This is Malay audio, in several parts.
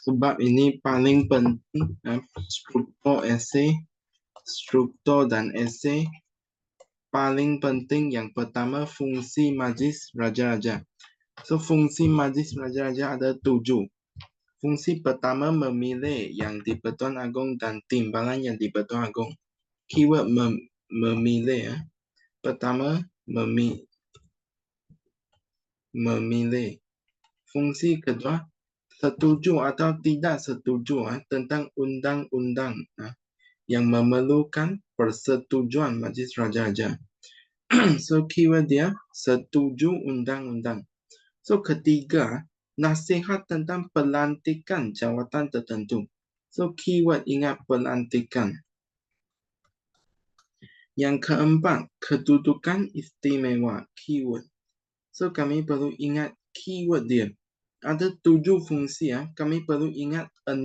Sebab ini paling penting, struktur esei, struktur dan esei. Paling penting yang pertama fungsi majlis raja-raja. So fungsi majlis raja-raja ada 7. Fungsi pertama memilih yang di Pertuan Agong dan timbalan yang di Pertuan Agong. Keyword memilih. Pertama memilih. Fungsi kedua setuju atau tidak setuju tentang undang-undang yang memerlukan persetujuan majlis raja-raja. So keyword dia setuju undang-undang. So ketiga, nasihat tentang pelantikan jawatan tertentu. So keyword ingat pelantikan. Yang keempat, kedudukan istimewa, keyword. So kami perlu ingat keyword dia. Ada 7 fungsi kami perlu ingat 6.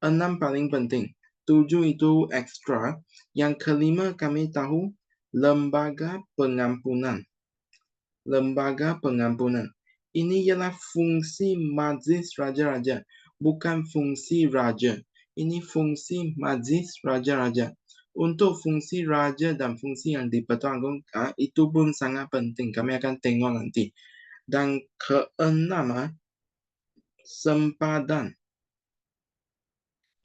6 paling penting. 7 itu ekstra. Yang kelima kami tahu lembaga pengampunan. Lembaga pengampunan. Ini ialah fungsi majlis raja-raja, bukan fungsi raja. Ini fungsi majlis raja-raja. Untuk fungsi raja dan fungsi yang di Pertuan Agong itu pun sangat penting. Kami akan tengok nanti. Dan keenam, sempadan.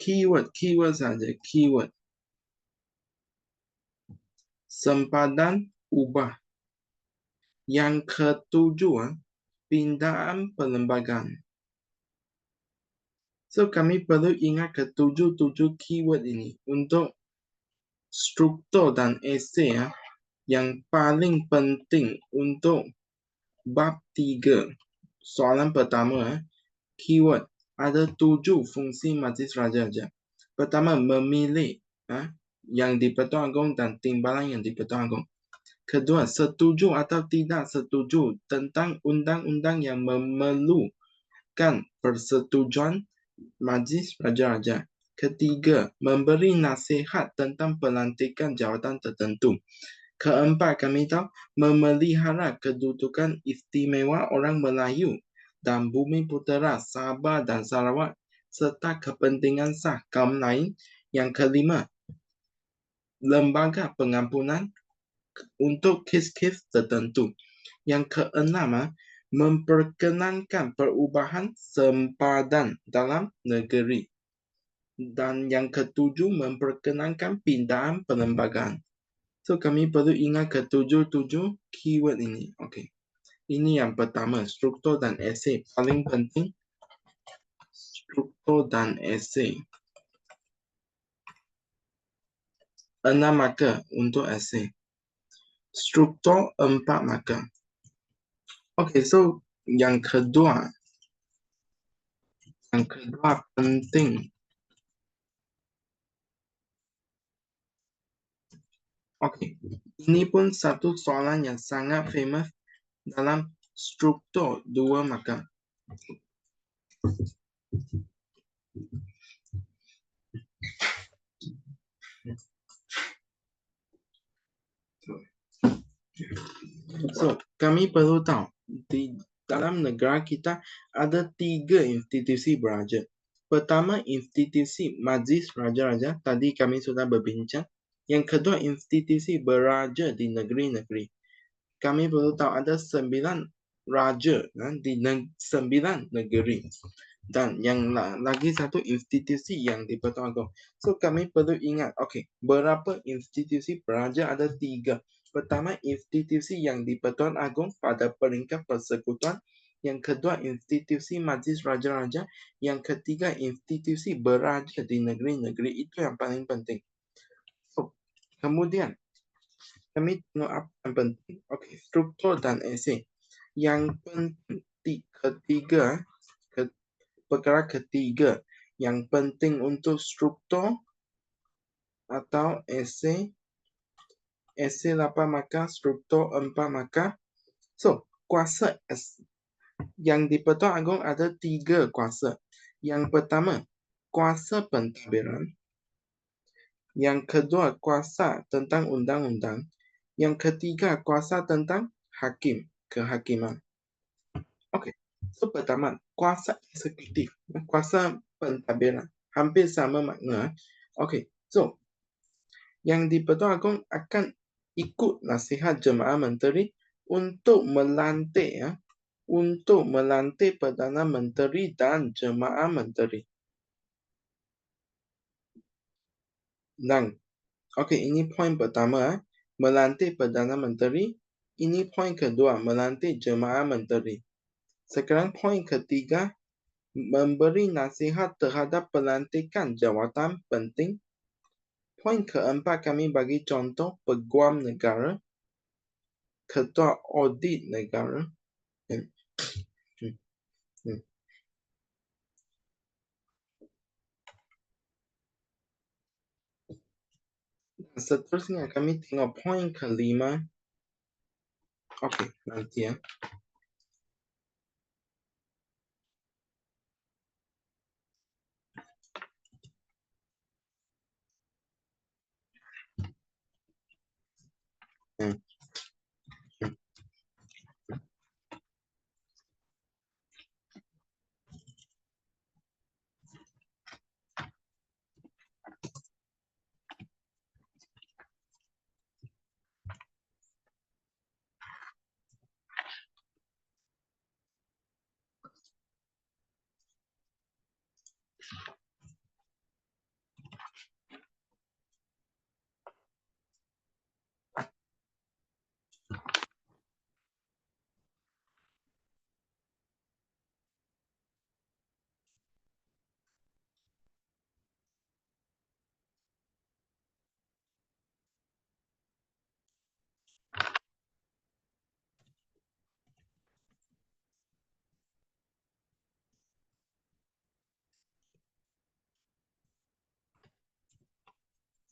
Keyword saja, keyword. Sempadan ubah. Yang ketujuh, pindaan perlembagaan. So, kami perlu ingat ketujuh keyword ini untuk struktur dan esei yang paling penting untuk bab 3. Soalan pertama, keyword. Ada 7 fungsi majlis raja-raja. Pertama, memilih yang di Pertuan Agong dan timbalan yang di Pertuan Agong. Kedua, setuju atau tidak setuju tentang undang-undang yang memerlukan persetujuan majlis raja-raja. Ketiga, memberi nasihat tentang pelantikan jawatan tertentu. Keempat, kami tahu memelihara kedudukan istimewa orang Melayu dan Bumi Putera, Sabah dan Sarawak serta kepentingan sah kaum lain. Yang kelima, lembaga pengampunan untuk kes-kes tertentu. Yang keenam, memperkenankan perubahan sempadan dalam negeri. Dan yang ketujuh, memperkenankan pindaan perlembagaan. So, kami perlu ingat ketujuh keyword ini. Okay. Ini yang pertama, struktur dan esei. Paling penting, struktur dan esei. 6 markah untuk esei. Struktur 4 markah. Okay, so yang kedua penting. Oke, ini pun satu soalan yang sangat famous dalam struktur 2 markah. So, kami perlu tahu di dalam negara kita ada 3 institusi beraja. Pertama, institusi majlis raja-raja. Tadi kami sudah berbincang. Yang kedua, institusi beraja di negeri-negeri. Kami perlu tahu ada 9 raja di 9 negeri. Dan yang lagi satu institusi yang di Pertuan Agong. So, kami perlu ingat, berapa institusi beraja? Ada 3. Pertama, institusi yang di Pertuan Agong pada peringkat persekutuan. Yang kedua, institusi majlis raja-raja. Yang ketiga, institusi beraja di negeri-negeri. Itu yang paling penting. So, kemudian, kami tengok apa yang penting. Struktur dan esei. Yang penting perkara ketiga yang penting untuk struktur atau esei 8 markah, struktur 4 markah. So, kuasa yang di Pertuan Agong ada 3 kuasa. Yang pertama, kuasa pentadbiran. Yang kedua, kuasa tentang undang-undang. Yang ketiga, kuasa tentang hakim, kehakiman. So, pertama, kuasa eksekutif, kuasa pentadbiran, hampir sama makna. Okey, so yang di-Pertuan Agong akan ikut nasihat Jemaah Menteri untuk melantik Perdana Menteri dan Jemaah Menteri. Dan, okey, ini poin pertama, melantik Perdana Menteri. Ini poin kedua, melantik Jemaah Menteri. Sekarang poin ketiga, memberi nasihat terhadap pelantikan jawatan penting. Poin keempat, kami bagi contoh peguam negara, ketua audit negara. Seterusnya kami tengok poin kelima. Okey, nanti ya.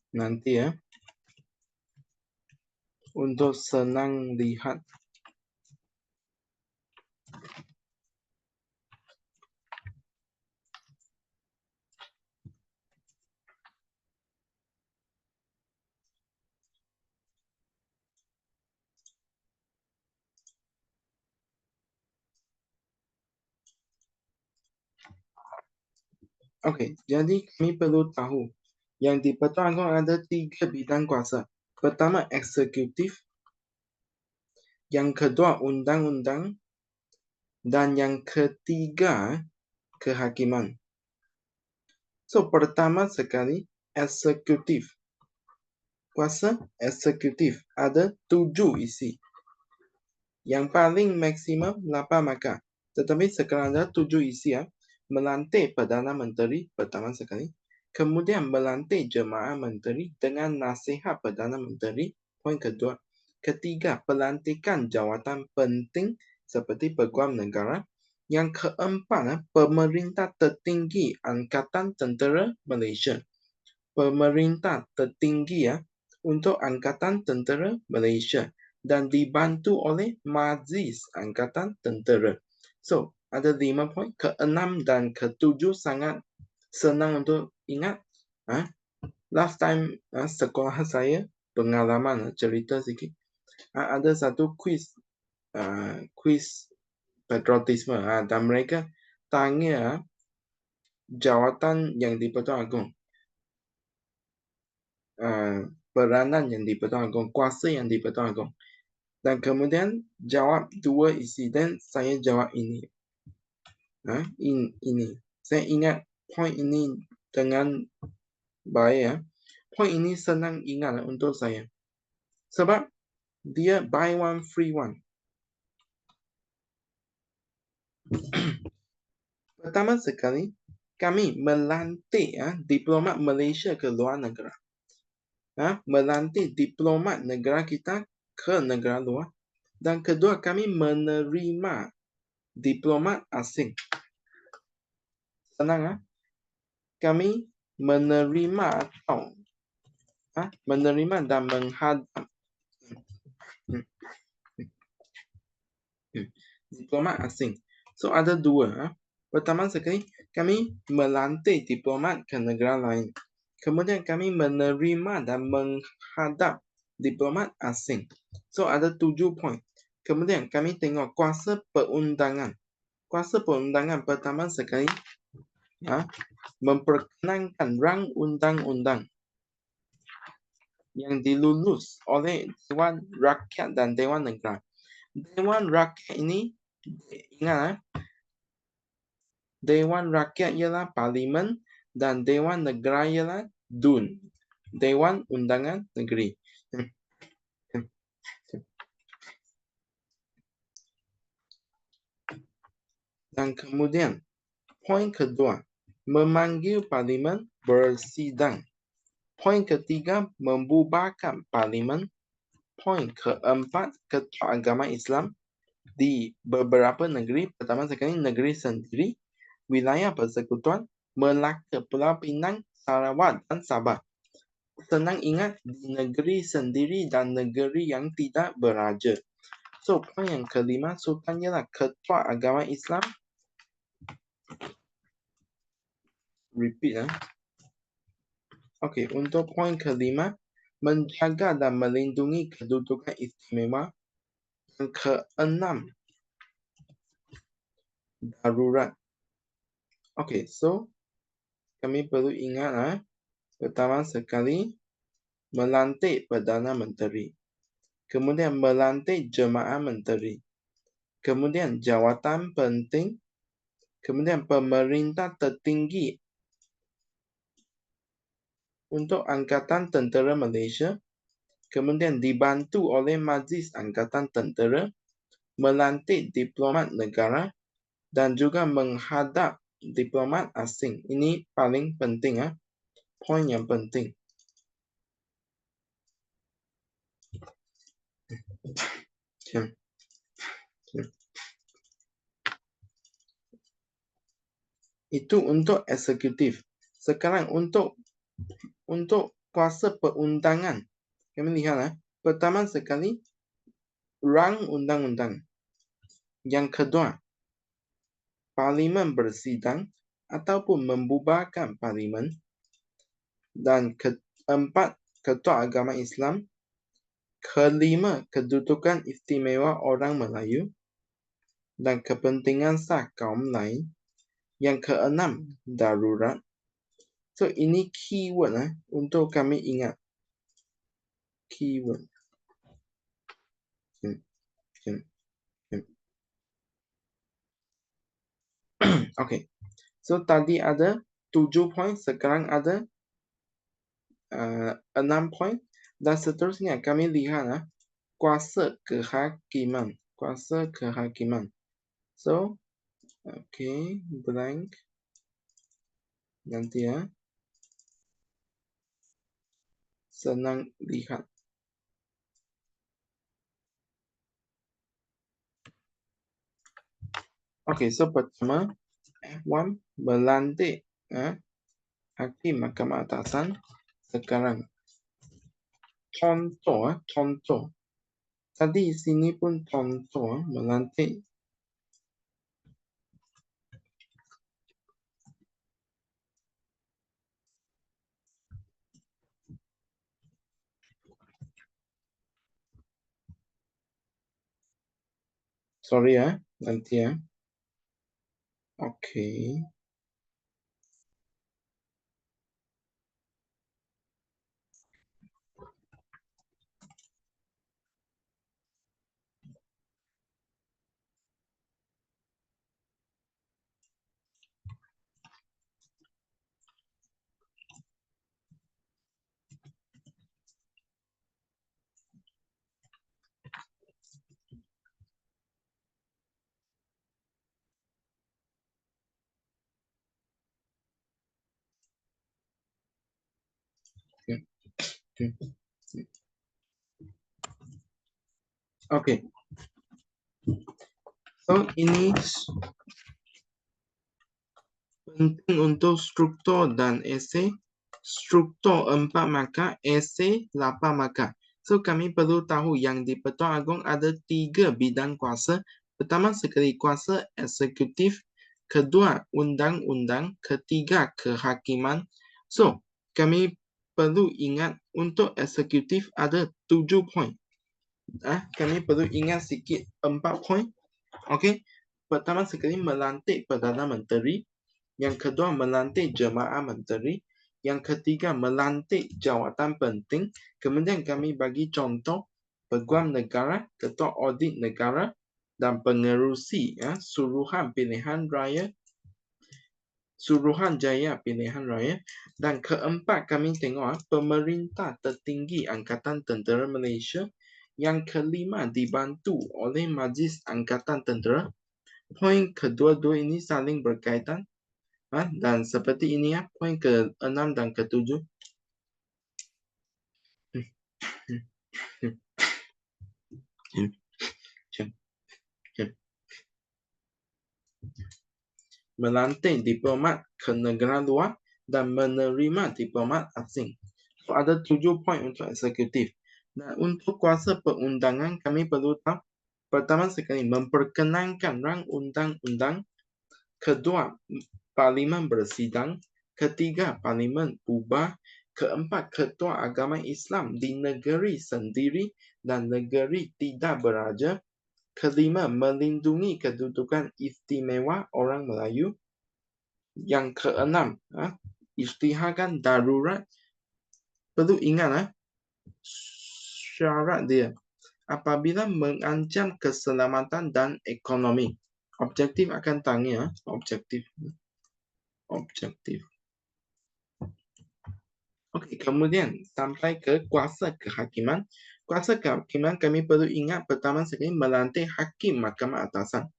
Nanti ya. Untuk senang lihat. Okey, jadi kami perlu tahu yang di Pertuan Agong ada 3 bidang kuasa. Pertama, eksekutif. Yang kedua, undang-undang. Dan yang ketiga, kehakiman. So, pertama sekali, eksekutif. Kuasa eksekutif ada 7 isi. Yang paling maksimum 8 markah. Tetapi sekarang ada 7 isi ya. Melantik Perdana Menteri pertama sekali. Kemudian melantik Jemaah Menteri dengan nasihat Perdana Menteri. Poin kedua. Ketiga, pelantikan jawatan penting seperti peguam negara. Yang keempat, pemerintah tertinggi Angkatan Tentera Malaysia. Pemerintah tertinggi ya untuk Angkatan Tentera Malaysia dan dibantu oleh Majlis Angkatan Tentera. So, ada 5 poin. Keenam dan ketujuh sangat senang untuk ingat. Last time sekolah saya pengalaman cerita sikit. Ada satu quiz patriotisme dan mereka tanya jawatan yang di Pertuan Agong. Peranan yang di Pertuan Agong, kuasa yang di Pertuan Agong. Dan kemudian jawab 2 isi dan saya jawab ini. Ini. Saya ingat poin ini dengan baik ya. Poin ini senang ingat untuk saya. Sebab dia buy one free one. Pertama sekali, kami melantik diplomat Malaysia ke luar negara. Melantik diplomat negara kita ke negara luar. Dan kedua, kami menerima diplomat asing. Senang kami menerima atau menerima dan menghadap diplomat asing. So ada 2. Pertama sekali, kami melantik diplomat ke negara lain. Kemudian kami menerima dan menghadap diplomat asing. So ada 7 poin. Kemudian kami tengok kuasa perundangan. kuasa perundangan pertama sekali memperkenankan rang undang-undang yang dilulus oleh Dewan Rakyat dan Dewan Negara. Dewan Rakyat ini, ingat Dewan Rakyat ialah Parlimen dan Dewan Negara ialah DUN, Dewan Undangan Negeri. Dan kemudian, poin kedua, memanggil Parlimen bersidang. Poin ketiga, membubarkan Parlimen. Poin keempat, Ketua Agama Islam di beberapa negeri, pertama sekali negeri sendiri, wilayah persekutuan, Melaka, Pulau Pinang, Sarawak dan Sabah. Senang ingat, di negeri sendiri dan negeri yang tidak beraja. So, poin yang kelima, Sultan ialah Ketua Agama Islam. Repeat. Okey, untuk poin kelima, menjaga dan melindungi kedudukan istimewa. Yang keenam, darurat. Okey, so kami perlu ingat pertama sekali melantik Perdana Menteri. Kemudian melantik Jemaah Menteri. Kemudian jawatan penting. Kemudian pemerintah tertinggi untuk Angkatan Tentera Malaysia. Kemudian dibantu oleh Majlis Angkatan Tentera, melantik diplomat negara dan juga menghadap diplomat asing. Ini paling penting, poin yang penting. Itu untuk eksekutif. Sekarang untuk kuasa perundangan. Kami lihat, pertama sekali rang undang-undang. Yang kedua, Parlimen bersidang ataupun membubarkan Parlimen. Dan keempat, Ketua Agama Islam. Kelima, kedudukan istimewa orang Melayu dan kepentingan sah kaum lain. Yang keenam, darurat. So, ini keyword untuk kami ingat. Keyword. Okay. So, tadi ada 7 poin, sekarang ada 6 poin. Dan seterusnya kami lihat kuasa kehakiman. Kuasa kehakiman. So, okay, blank. Nanti senang lihat. Okay, so pertama, F1 melantik Hakim Mahkamah Atasan. Sekarang contoh. Tadi sini pun contoh melantik. Sorry nanti Okay. Okay. So, ini penting untuk struktur dan esei. Struktur 4 markah, esei 8 markah. So, kami perlu tahu yang di Pertuan Agong ada 3 bidang kuasa. Pertama sekali kuasa eksekutif, kedua undang-undang, ketiga kehakiman. So, kami perlu ingat untuk eksekutif ada 7 poin. Kami perlu ingat sikit 4 poin. Okay. Pertama sekali melantik Perdana Menteri, yang kedua melantik Jemaah Menteri, yang ketiga melantik jawatan penting. Kemudian kami bagi contoh Peguam Negara, Ketua Audit Negara dan pengerusi Suruhan Jaya Pilihan Raya. Dan keempat kami tengok pemerintah tertinggi Angkatan Tentera Malaysia. Yang kelima dibantu oleh Majlis Angkatan Tentera. Poin kedua-dua ini saling berkaitan. Dan seperti ini poin ke-6 dan ke-7. Melantik diplomat ke negara luar dan menerima diplomat asing. So, ada 7 poin untuk eksekutif. Dan untuk kuasa perundangan kami perlu tahu, pertama sekali memperkenankan rang undang-undang, kedua parlimen bersidang, ketiga parlimen ubah, keempat ketua agama Islam di negeri sendiri dan negeri tidak beraja, kelima melindungi kedudukan istimewa orang Melayu, yang keenam isytiharkan darurat. Perlu ingat syarat dia apabila mengancam keselamatan dan ekonomi. Objektif akan tanya objektif. Okey, kemudian sampai ke kuasa kehakiman. Kuasa kehakiman kami perlu ingat pertama sekali melantik hakim Mahkamah Atasan.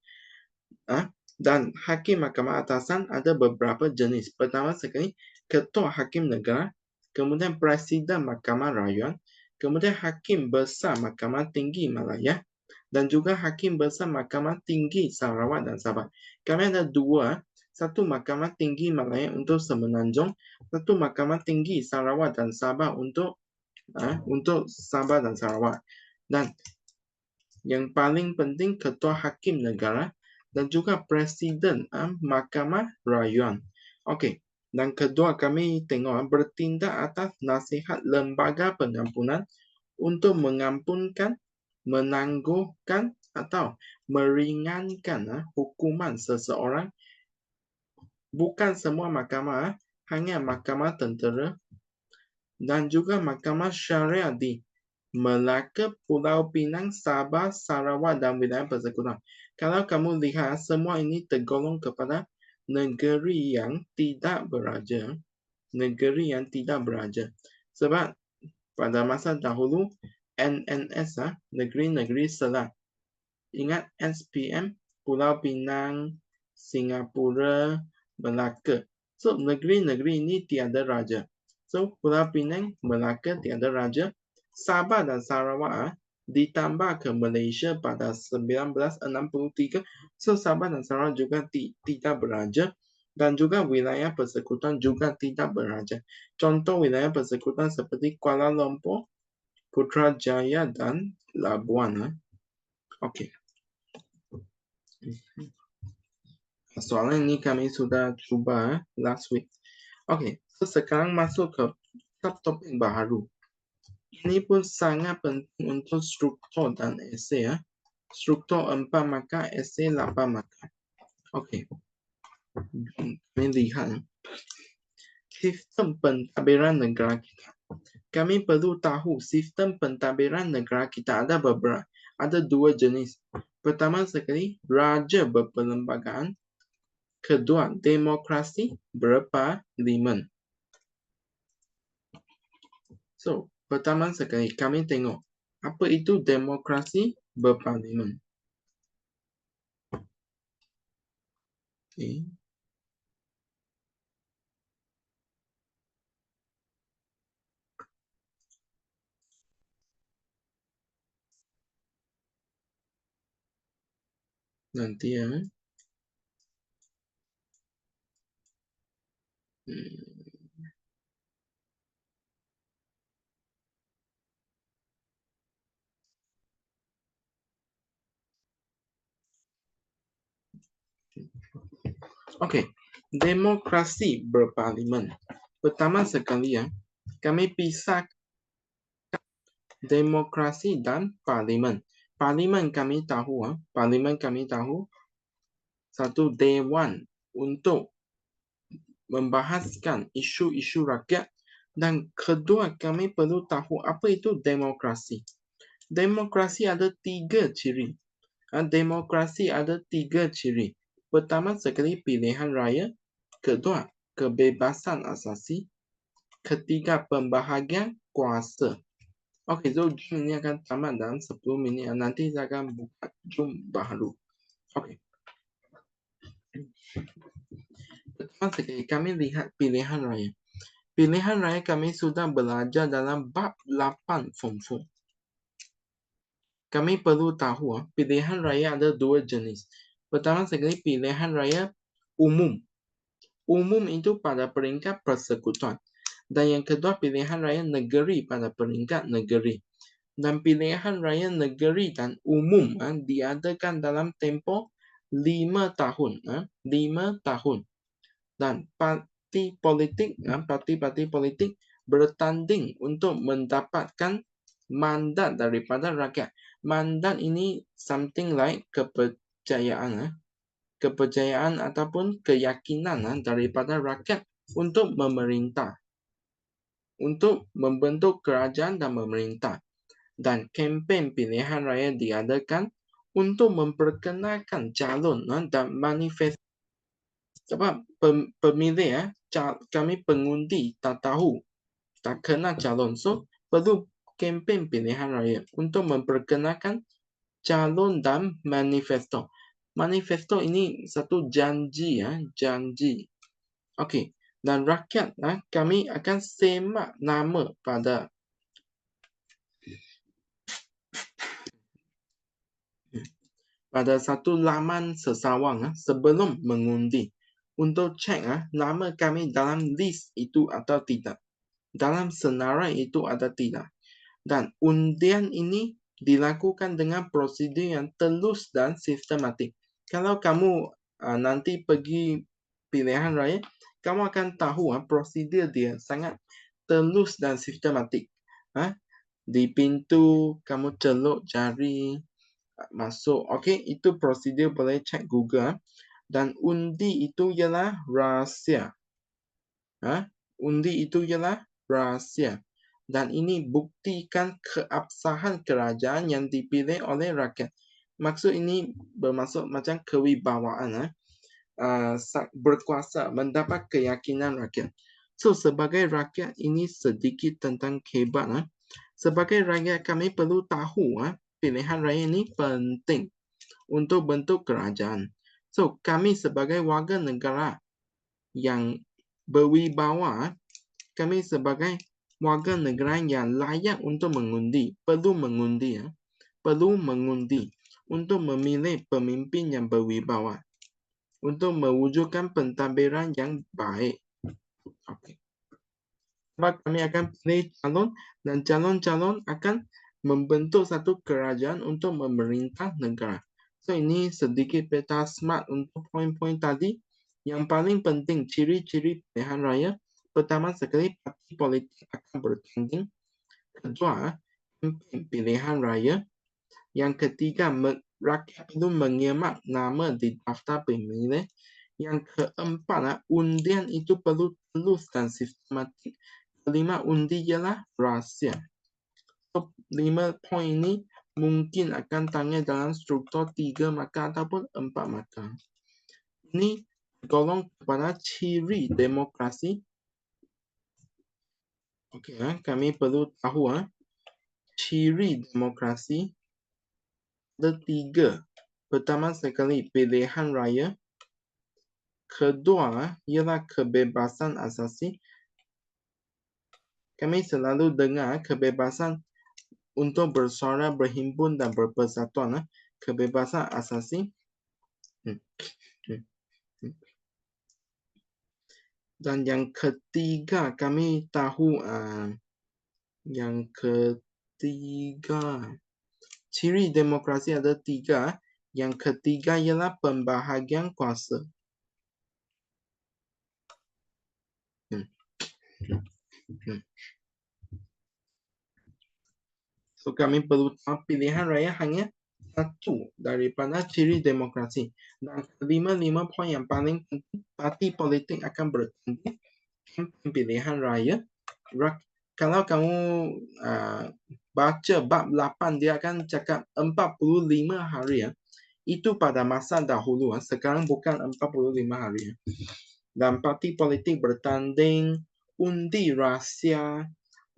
Dan hakim Mahkamah Atasan ada beberapa jenis. Pertama sekali Ketua Hakim Negara, kemudian Presiden Mahkamah Rayuan, kemudian Hakim Besar Mahkamah Tinggi Malaya, dan juga Hakim Besar Mahkamah Tinggi Sarawak dan Sabah. Kami ada dua, satu Mahkamah Tinggi Malaya untuk Semenanjung, satu Mahkamah Tinggi Sarawak dan Sabah untuk Sabah dan Sarawak. Dan yang paling penting Ketua Hakim Negara dan juga Presiden Mahkamah Rayuan. Okey, dan kedua kami tengok bertindak atas nasihat lembaga pengampunan untuk mengampunkan, menangguhkan atau meringankan hukuman seseorang. Bukan semua mahkamah, hanya mahkamah tentera dan juga mahkamah syariah di Melaka, Pulau Pinang, Sabah, Sarawak dan wilayah persekutuan. Kalau kamu lihat, semua ini tergolong kepada negeri yang tidak beraja. Negeri yang tidak beraja. Sebab pada masa dahulu, NNS, negeri-negeri selat. Ingat SPM, Pulau Pinang, Singapura, Melaka. So, negeri-negeri ini tiada raja. So, Pulau Pinang, Melaka tiada raja. Sabah dan Sarawak ditambah ke Malaysia pada 1963. So, Sabah dan Sarawak juga tidak beraja. Dan juga wilayah persekutuan juga tidak beraja. Contoh wilayah persekutuan seperti Kuala Lumpur, Putrajaya dan Labuan. Okey. Soalan ini kami sudah cuba last week. Okey, so sekarang masuk ke subtopik baru. Ini pun sangat penting untuk struktur dan esei. Struktur 4 markah, esei 8 markah. Okey. Kami lihat sistem pentadbiran negara kita. Kami perlu tahu sistem pentadbiran negara kita ada beberapa. Ada dua jenis. Pertama sekali, raja berperlembagaan. Kedua, demokrasi berparlimen. So, pertama sekali kami tengok apa itu demokrasi berparlimen. Okay. Nanti Okey, demokrasi berparlimen. Pertama sekali kami pisah demokrasi dan parlimen. Parlimen kami tahu, satu dewan untuk membahaskan isu-isu rakyat. Dan kedua, kami perlu tahu apa itu demokrasi. Demokrasi ada 3 ciri. Demokrasi ada 3 ciri. Pertama sekali pilihan raya. Kedua, kebebasan asasi. Ketiga, pembahagian kuasa. Okey, so Zoom ini akan tamat dalam 10 minit. Nanti saya akan buka Zoom baru. Okey. Pertama sekali, kami lihat pilihan raya. Pilihan raya kami sudah belajar dalam bab 8 form 4. Kami perlu tahu pilihan raya ada 2 jenis. Pertama sekali pilihan raya umum. Umum itu pada peringkat persekutuan. Dan yang kedua pilihan raya negeri pada peringkat negeri. Dan pilihan raya negeri dan umum diadakan dalam tempoh 5 tahun. 5 tahun. Dan parti politik bertanding untuk mendapatkan mandat daripada rakyat. Mandat ini something like kepercayaan ataupun keyakinan daripada rakyat untuk memerintah, untuk membentuk kerajaan dan memerintah. Dan kempen pilihan raya diadakan untuk memperkenalkan calon dan manifest. Sebab pemilih kami pengundi tak tahu, tak kenal calon. So, perlu kempen pilihan raya untuk memperkenalkan calon dan manifesto. Manifesto ini satu janji. Janji. Okey. Dan rakyat kami akan semak nama pada satu laman sesawang sebelum mengundi. Untuk cek nama kami dalam list itu atau tidak. Dalam senarai itu ada tidak. Dan undian ini dilakukan dengan prosedur yang telus dan sistematik. Kalau kamu nanti pergi pilihan raya, kamu akan tahu prosedur dia sangat telus dan sistematik. Di pintu, kamu celuk jari, masuk. Okey, itu prosedur boleh cek Google. Dan undi itu ialah rahsia. Undi itu ialah rahsia. Dan ini buktikan keabsahan kerajaan yang dipilih oleh rakyat. Maksud ini bermaksud macam kewibawaan. Berkuasa, mendapat keyakinan rakyat. So, sebagai rakyat ini sedikit tentang kehebat. Sebagai rakyat kami perlu tahu pilihan raya ini penting untuk bentuk kerajaan. So, kami sebagai warga negara yang berwibawa, kami sebagai warga negara yang layak untuk mengundi, perlu mengundi untuk memilih pemimpin yang berwibawa, untuk mewujudkan pentadbiran yang baik. Okey. Sebab kami akan pilih calon dan calon-calon akan membentuk satu kerajaan untuk memerintah negara. So, ini sedikit peta smart untuk poin-poin tadi. Yang paling penting, ciri-ciri pilihan raya. Pertama sekali, parti politik akan bertanding. Kedua, pilihan raya. Yang ketiga, rakyat perlu menyemak nama di daftar pemilih. Yang keempat, undian itu perlu telus dan sistematik. Kelima, undi ialah rahsia. 5 poin ini mungkin akan tanya dalam struktur 3 markah ataupun 4 markah. Ini tergolong kepada ciri demokrasi. Okey, kami perlu tahu ciri demokrasi ada 3. Pertama sekali pilihan raya. Kedua ialah kebebasan asasi. Kami selalu dengar kebebasan untuk bersuara, berhimpun dan berpersatuan. Kebebasan asasi. Dan yang ketiga, kami tahu yang ketiga, ciri demokrasi ada 3. Yang ketiga ialah pembahagian kuasa. So, kami perlu tahu pilihan raya hanya satu daripada ciri demokrasi. Dan lima poin yang paling penting, parti politik akan bertanding kempen pilihan raya. Kalau kamu baca bab 8, dia akan cakap 45 hari ya. Itu pada masa dahulu, sekarang bukan 45 hari. Dan parti politik bertanding, undi rahsia,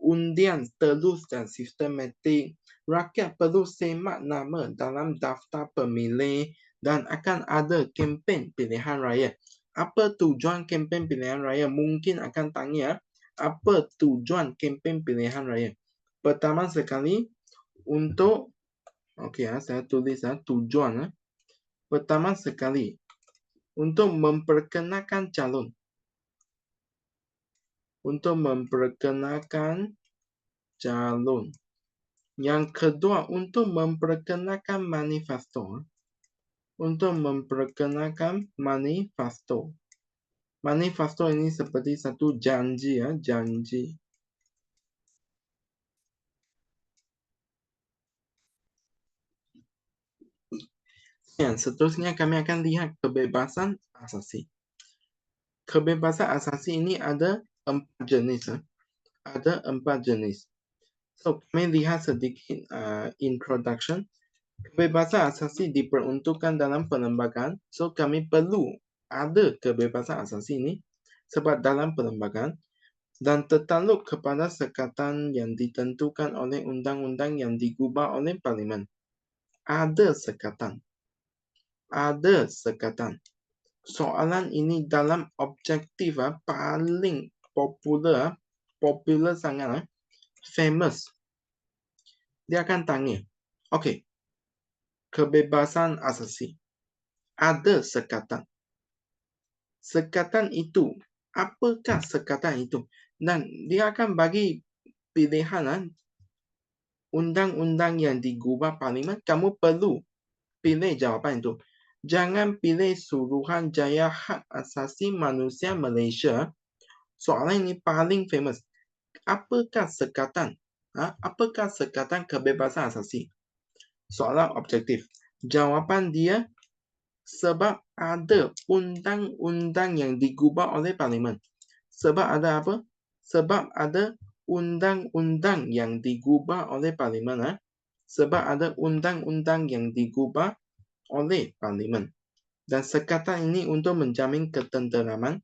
undian telus dan sistematik. Rakyat perlu semak nama dalam daftar pemilih dan akan ada kempen pilihan raya. Apa tujuan kempen pilihan raya? Mungkin akan tanya, apa tujuan kempen pilihan raya? Pertama sekali, untuk, saya tulis tujuan. Pertama sekali, untuk memperkenalkan calon. Untuk memperkenalkan calon. Yang kedua, untuk memperkenalkan manifesto. Untuk memperkenalkan manifesto. Manifesto ini seperti satu janji ya, janji. Yang seterusnya kami akan lihat kebebasan asasi. Kebebasan asasi ini ada 4 jenis. Ada 4 jenis. So, kami lihat sedikit introduction. Kebebasan asasi diperuntukkan dalam perlembagaan. So, kami perlu ada kebebasan asasi ini sebab dalam perlembagaan dan tertakluk kepada sekatan yang ditentukan oleh undang-undang yang digubah oleh parlimen. Ada sekatan. Ada sekatan. Soalan ini dalam objektif paling popular sangat, famous. Dia akan tanya, okey, kebebasan asasi. Ada sekatan. Sekatan itu, apakah sekatan itu? Dan dia akan bagi pilihan undang-undang yang digubah parlimen. Kamu perlu pilih jawapan itu. Jangan pilih Suruhanjaya Hak Asasi Manusia Malaysia. Soalan ini paling famous. Apakah sekatan? Apakah sekatan kebebasan asasi? Soalan objektif. Jawapan dia, sebab ada undang-undang yang digubah oleh parlimen. Sebab ada apa? Sebab ada undang-undang yang digubah oleh parlimen. Sebab ada undang-undang yang digubah oleh parlimen. Dan sekatan ini untuk menjamin ketenteraman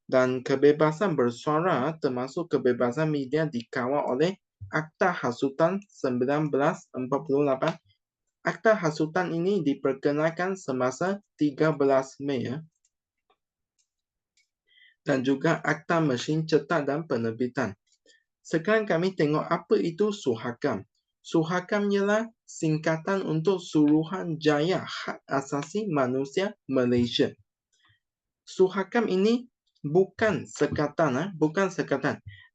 dan kebebasan bersuara termasuk kebebasan media dikawal oleh Akta Hasutan 1948. Akta Hasutan ini diperkenalkan semasa 13 Mei. Dan juga Akta Mesin Cetak dan Penerbitan. Sekarang kami tengok apa itu Suhakam. Suhakam ialah singkatan untuk Suruhanjaya Hak Asasi Manusia Malaysia. Suhakam ini bukan sekatan,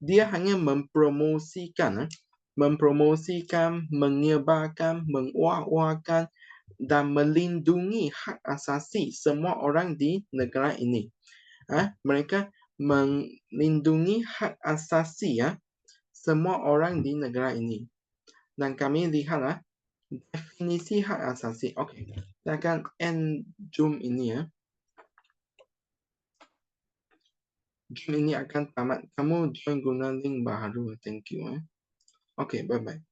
Dia hanya mempromosikan, menyebarkan, menguak-uakan dan melindungi hak asasi semua orang di negara ini. Mereka melindungi hak asasi semua orang di negara ini. Dan kami lihatlah definisi hak asasi. Okey, kita akan end Zoom ini Zoom ini akan tamat. Kamu join guna link baru. Thank you. Okey, bye-bye.